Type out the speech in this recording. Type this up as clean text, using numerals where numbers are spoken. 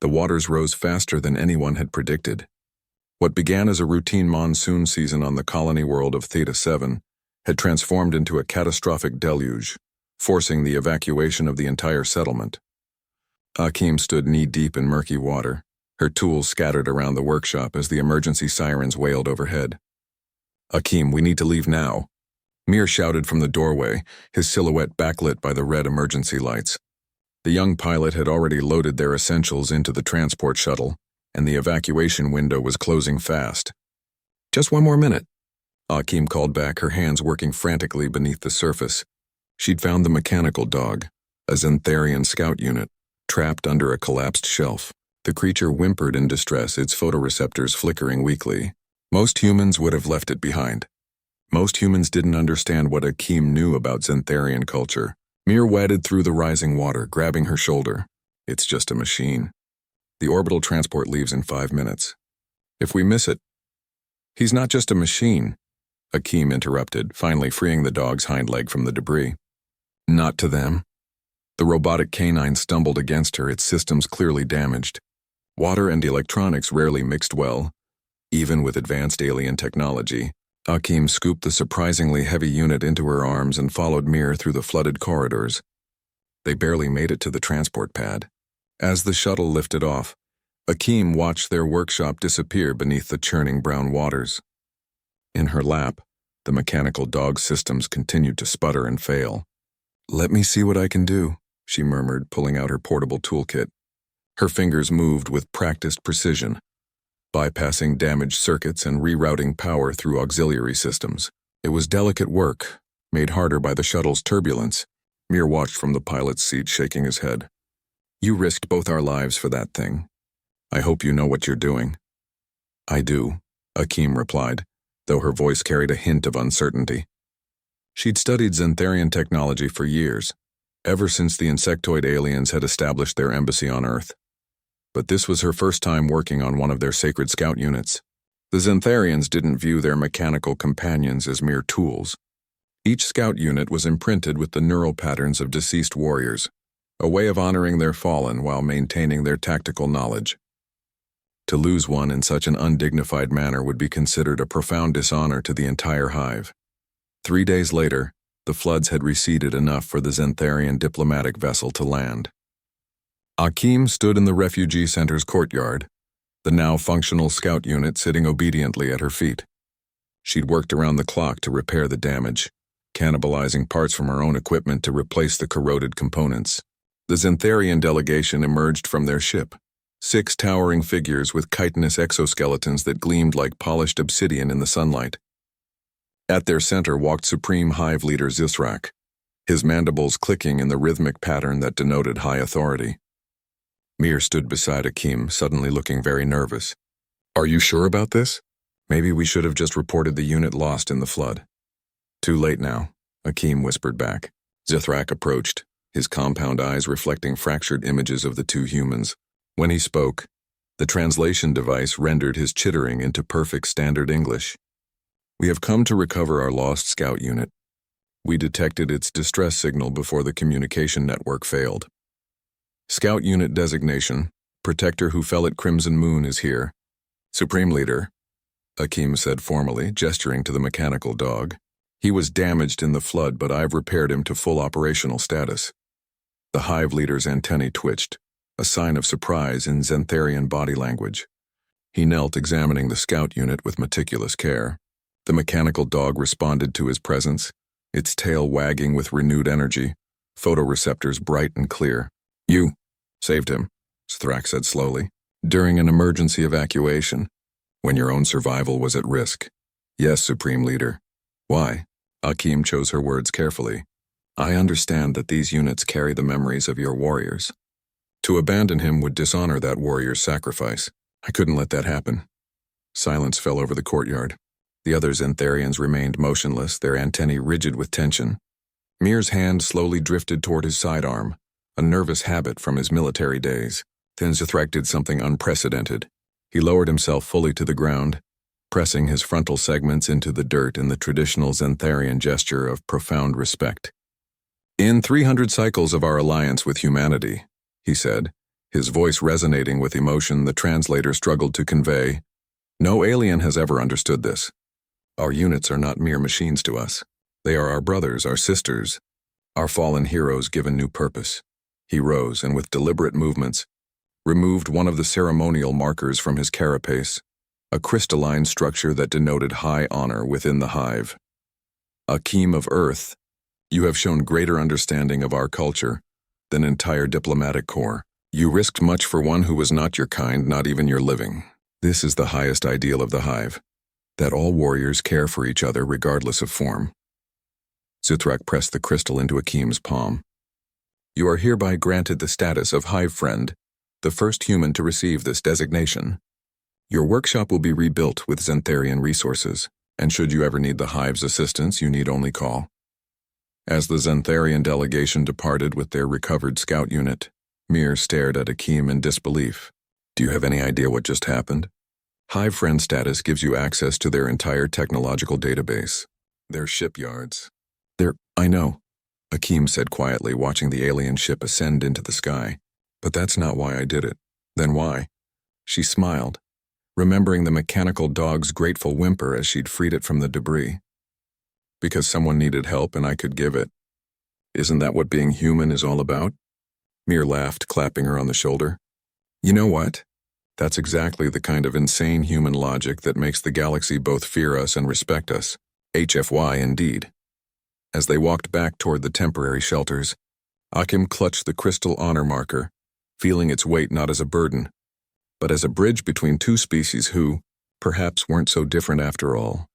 The waters rose faster than anyone had predicted. What began as a routine monsoon season on the colony world of Theta-7 had transformed into a catastrophic deluge, forcing the evacuation of the entire settlement. Akeem stood knee-deep in murky water, her tools scattered around the workshop as the emergency sirens wailed overhead. "Akeem, we need to leave now," Mir shouted from the doorway, his silhouette backlit by the red emergency lights. The young pilot had already loaded their essentials into the transport shuttle, and the evacuation window was closing fast. "Just one more minute," Akeem called back, her hands working frantically beneath the surface. She'd found the mechanical dog, a Xantharian scout unit, trapped under a collapsed shelf. The creature whimpered in distress, its photoreceptors flickering weakly. Most humans would have left it behind. Most humans didn't understand what Akeem knew about Xantharian culture. Mir waded through the rising water, grabbing her shoulder. "It's just a machine. The orbital transport leaves in 5 minutes. If we miss it—" "He's not just a machine," Akeem interrupted, finally freeing the dog's hind leg from the debris. "Not to them." The robotic canine stumbled against her, its systems clearly damaged. Water and electronics rarely mixed well, even with advanced alien technology. Akeem scooped the surprisingly heavy unit into her arms and followed Mir through the flooded corridors. They barely made it to the transport pad. As the shuttle lifted off, Akeem watched their workshop disappear beneath the churning brown waters. In her lap, the mechanical dog systems continued to sputter and fail. "Let me see what I can do," she murmured, pulling out her portable toolkit. Her fingers moved with practiced precision, bypassing damaged circuits and rerouting power through auxiliary systems. It was delicate work, made harder by the shuttle's turbulence. Mir watched from the pilot's seat, shaking his head. "You risked both our lives for that thing. I hope you know what you're doing." "I do," Akeem replied, though her voice carried a hint of uncertainty. She'd studied Xantharian technology for years, ever since the insectoid aliens had established their embassy on Earth. But this was her first time working on one of their sacred scout units. The Xantharians didn't view their mechanical companions as mere tools. Each scout unit was imprinted with the neural patterns of deceased warriors, a way of honoring their fallen while maintaining their tactical knowledge. To lose one in such an undignified manner would be considered a profound dishonor to the entire hive. 3 days later, the floods had receded enough for the Xantharian diplomatic vessel to land. Akeem stood in the refugee center's courtyard, the now functional scout unit sitting obediently at her feet. She'd worked around the clock to repair the damage, cannibalizing parts from her own equipment to replace the corroded components. The Xantharian delegation emerged from their ship, 6 towering figures with chitinous exoskeletons that gleamed like polished obsidian in the sunlight. At their center walked Supreme Hive Leader Zithrak, his mandibles clicking in the rhythmic pattern that denoted high authority. Mir stood beside Akeem, suddenly looking very nervous. "Are you sure about this? Maybe we should have just reported the unit lost in the flood." "Too late now," Akeem whispered back. Zithrak approached, his compound eyes reflecting fractured images of the 2 humans. When he spoke, the translation device rendered his chittering into perfect standard English. "We have come to recover our lost scout unit. We detected its distress signal before the communication network failed. Scout unit designation, Protector who fell at Crimson Moon is here. Supreme Leader," Akeem said formally, gesturing to the mechanical dog. "He was damaged in the flood, but I've repaired him to full operational status." The Hive Leader's antennae twitched, a sign of surprise in Xantharian body language. He knelt, examining the scout unit with meticulous care. The mechanical dog responded to his presence, its tail wagging with renewed energy, photoreceptors bright and clear. "You saved him," Zithrak said slowly, "during an emergency evacuation, when your own survival was at risk." "Yes, Supreme Leader." "Why?" Akeem chose her words carefully. "I understand that these units carry the memories of your warriors. To abandon him would dishonor that warrior's sacrifice. I couldn't let that happen." Silence fell over the courtyard. The other Xantharians remained motionless, their antennae rigid with tension. Mir's hand slowly drifted toward his sidearm, a nervous habit from his military days. Then Zithrak did something unprecedented. He lowered himself fully to the ground, pressing his frontal segments into the dirt in the traditional Xantharian gesture of profound respect. "In 300 cycles of our alliance with humanity," he said, his voice resonating with emotion the translator struggled to convey. No alien has ever understood this. Our units are not mere machines to us. They are our brothers, our sisters, our fallen heroes given new purpose. He rose and with deliberate movements, removed one of the ceremonial markers from his carapace, a crystalline structure that denoted high honor within the hive. Akeem of Earth, you have shown greater understanding of our culture than entire diplomatic corps. You risked much for one who was not your kind, not even your living. This is the highest ideal of the hive, that all warriors care for each other regardless of form. Zuthrak pressed the crystal into Akeem's palm. You are hereby granted the status of Hive Friend, the first human to receive this designation. Your workshop will be rebuilt with Xantharian resources, and should you ever need the Hive's assistance, you need only call. As the Xantharian delegation departed with their recovered scout unit, Mir stared at Akeem in disbelief. Do you have any idea what just happened? Hive Friend status gives you access to their entire technological database, their shipyards. I know, Akeem said quietly, watching the alien ship ascend into the sky. But that's not why I did it. Then why? She smiled, remembering the mechanical dog's grateful whimper as she'd freed it from the debris. Because someone needed help and I could give it. Isn't that what being human is all about? Mir laughed, clapping her on the shoulder. You know what? That's exactly the kind of insane human logic that makes the galaxy both fear us and respect us. HFY indeed. As they walked back toward the temporary shelters, Akeem clutched the crystal honor marker, feeling its weight not as a burden, but as a bridge between two species who, perhaps, weren't so different after all.